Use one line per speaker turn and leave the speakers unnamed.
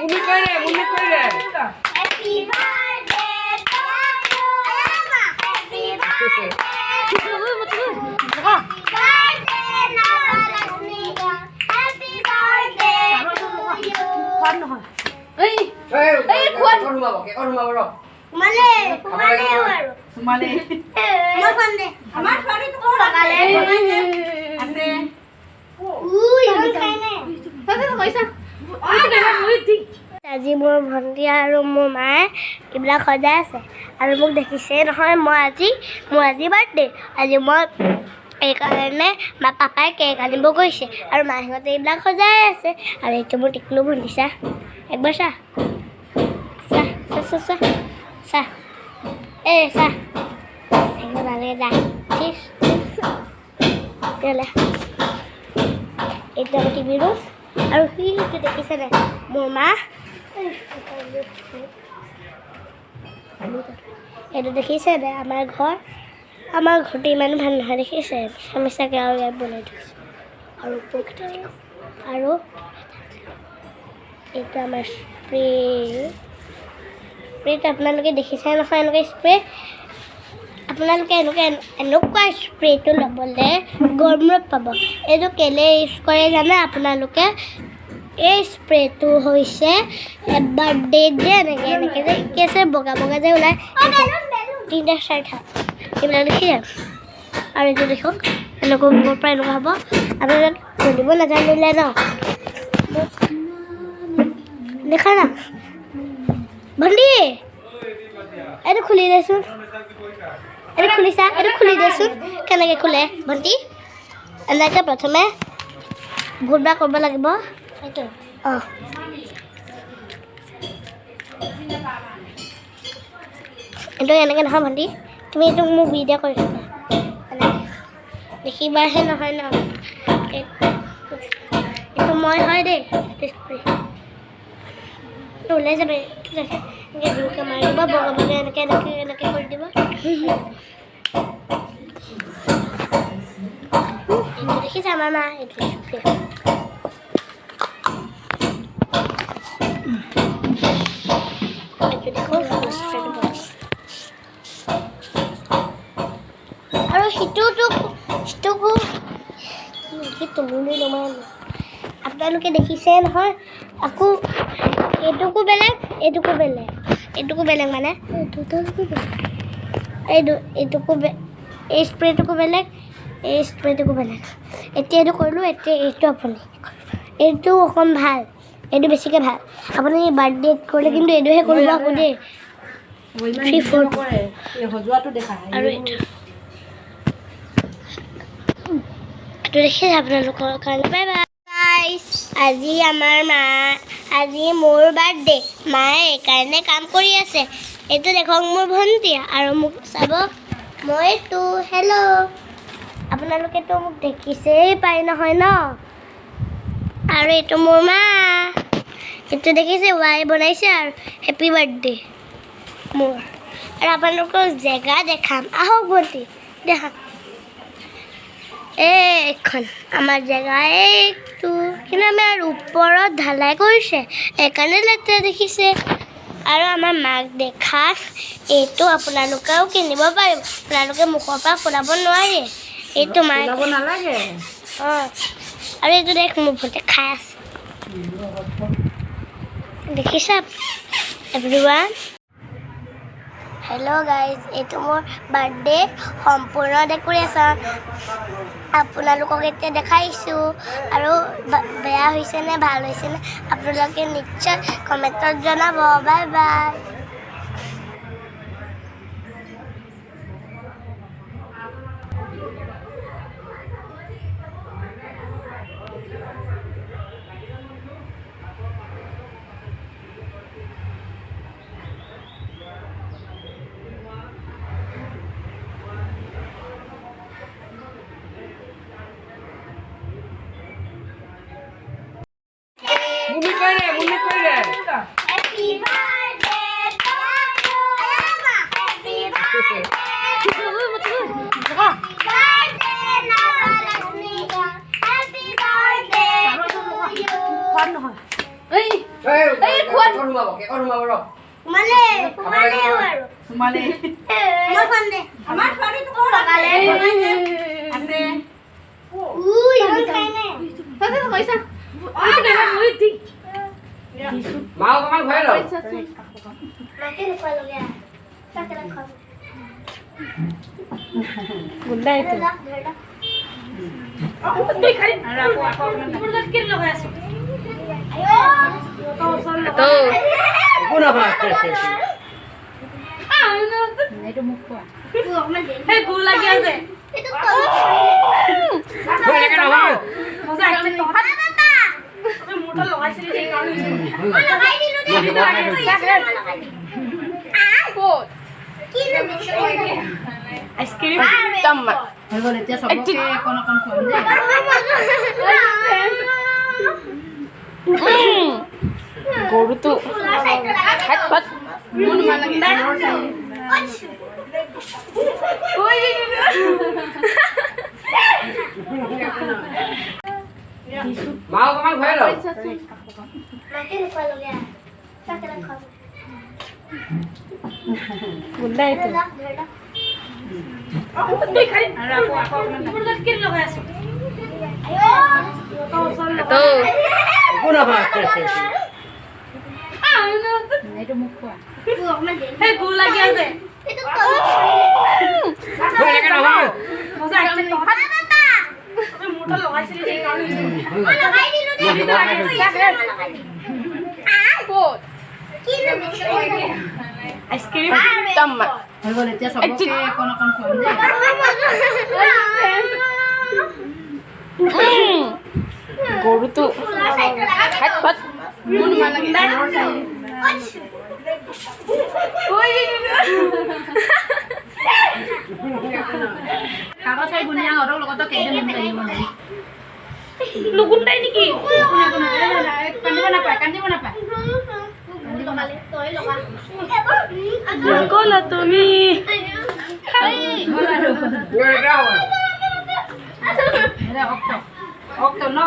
মুমি কইরে
happy birthday to you আয়ামা happy birthday birthday Nabalakshmi happy birthday to you
কোন নহয় এই
কোন ঘুমাব ৰ
মানে আৰু
মানে
মই কোন দে আমাৰ ছোৱালী তো লগালে
আছে
উই খাইনে
তই কৈছা
আজি মোৰ ভণ্টি আৰু মোৰ মায়ে এইবিলাক সজাই আছে আৰু মোক দেখিছেই নহয় মোৰ আজি বাৰ্থডে আজি মই এইকাৰণে পাপাই কেক আনিব গৈছে আৰু মাহঁতে এইবিলাক সজাই আছে আৰু এইটো মোৰ টিকলু ভণ্টি চা একবাৰ চা থাকিব নালাগে যা ঠিক এইটো আমাৰ টিভি ৰুম আৰু সেইটো দেখিছেনে মোৰ মা এইটো দেখিছেনে আমাৰ ঘৰটো ইমান ভাল নহয় দেখিছে মিছাকৈ আৰু ইয়াত বনাই থৈছোঁ আৰু আৰু এইটো আমাৰ স্প্ৰেটো আপোনালোকে দেখিছে নহয় এনেকুৱা স্প্ৰে আপোনালোকে এনেকুৱা স্প্ৰেটো ল'বলৈ গৰমত পাব এইটো কেলৈ ইউজ কৰে জানে আপোনালোকে এই স্প্ৰেটো হৈছে বাৰ্থডেত যে এনেকৈ যে কেছে বগা যে ওলায় 3টা 4টা এইবিলাক দেখিছে আৰু এইটো দেখক এনেকুৱা ওপৰৰ পৰা এনেকুৱা হ'ব আপোনালোকে খুলিব নাজানিলে ন দেখা না ভণ্টি এইটো খুলি দেচোন এইটো খুলিছা এইটো খুলি দেচোন কেনেকৈ খোলে ভণ্টি এনেকৈ প্ৰথমে ভূতবাৰ কৰিব লাগিব এইটো অঁ এইটো এনেকৈ নহয় ভণ্টি তুমি এইটো মোক ভিডিঅ' কৰি থাকা দেখিবাহে নহয় ন এইটো মই হয় দেই ওলাই যাবে এনেকৈ জোৰকৈ মাৰি দিব বগা এনেকৈ কৰি দিব এইটো দেখিছে আমাৰ মা এইটো আৰু সিটোকো তুলুলি নমাই আপোনালোকে দেখিছে নহয় আকৌ এইটোকো বেলেগ মানে এইটোকো এই স্প্ৰেটোকো বেলেগ এতিয়া এইটো কৰিলোঁ এতিয়া এইটো আপুনি এইটো অকণ ভাল এইটো বেছিকৈ ভাল আপুনি বাৰ্থডে কৰিলে কিন্তু এইটোহে কৰিব আকৌ দেই 3 4
সজোৱাটো দেখা
আৰু এইটো দেখিছে আপোনালোকৰ কাৰণে বাই বাই গাইছ আজি মোৰ বাৰ্থডে মায়ে এইকাৰণে কাম কৰি আছে এইটো দেখক মোৰ ভণ্টি আৰু মোক চাব মইতো হেল্ল' আপোনালোকেতো মোক দেখিছেই পাই নহয় ন আৰু এইটো মোৰ মা এইটো দেখিছে ৱাই বনাইছে আৰু হেপী বাৰ্থডে মোৰ আৰু আপোনালোকৰ জেগা দেখাম আহক ভণ্টি দেখাম এইখন আমাৰ জেগা এইটো কিন্তু আমাৰ ওপৰত ঢালাই কৰিছে সেইকাৰণে লেতেৰা দেখিছে আৰু আমাৰ মাক দেখা এইটো আপোনালোকেও কিনিব পাৰিব আপোনালোকে মুখৰ পৰা ফুলাব নোৱাৰে এইটো মাক
নালাগে
অঁ আৰু এইটো দেখ মোৰ ভণ্টি খাই আছে দেখিছা এভৰিৱান হেল্ল' গাইজ এইটো মোৰ বাৰ্থডে সম্পূৰ্ণ ডেক'ৰেশ্যন আপোনালোকক এতিয়া দেখাইছোঁ আৰু বেয়া হৈছেনে ভাল হৈছেনে আপোনালোকে নিশ্চয় কমেণ্টত জনাব বাই বাই
মুমি কইরে
হ্যাপি বার্থডে টু ইউ আয়ামা happy birthday birthday Nabalakshmi happy birthday to you
কোন নহয় এই
কেকত সোমাব কেকত সোমাব ৰ
মানে মানে আৰু
তোমালে
মই খাম দে আমাৰ ছোৱালীটো ক'ত লগালে
আছে
উই ইমান খাই নাই
তাতে কৈছা মই দি
মা অকণমান ভৰাই ল
মাকে নোখোৱা লগে তাকে খাম
গুন্ডা এইটো
ধৰ ধৰ
দেই খালি আৰু আকৌ মোৰ তাত কি লগাই আছো
একো নহয়
এইটো মোক কোৱা
অকমান দে
এই গু লাগি আছে
এইটো
এনেকৈ নহয়
মজা আহিছে
বাবা
মোৰ তাত লগাইছিলি সেই কাৰণে
মই লগাই দিলো দে
মই লগাই
ক'ত
কি নো দিছো
আইচক্ৰীম
টম্মা
হৈ গ'ল এতিয়া চবকে অকণ অকণ খুৱাম দেই গৰুটো হাত মোৰ ভাল লাগে
মা অকণমান ভৰাই ল
মাকে নোখোৱা লগে তাকে খাম
গুন্ডা এইটো
ধৰ ধৰ
দেই খালি আৰু আকৌ মোৰ তাত কি লগাই আছো
একো নহয়
এইটো মোক কোৱা
অকমান দে
এই গু লাগি আছে
এইটো
এনেকৈ নহয়
মজা আহিছে
বাবা
মোৰ তাত লগাইছিলি সেই কাৰণে
মই লগাই দিলো দে
মই লগাই
ক'ত
কি নো দিছো
আইচক্ৰীম
টম্মা
হৈ গ'ল এতিয়া চবকে অকণ অকণ খুৱাম দেই গৰুটো হাত মোৰ ভাল লাগে কাগজ এই গুণীয়া ঘৰৰ লগতো কেইদিন লাগিব নেকি নুগুন্দাই নেকি কান্দিব নাপায় কান্দিব নাপায় ক'লা তুমি অক্ট ন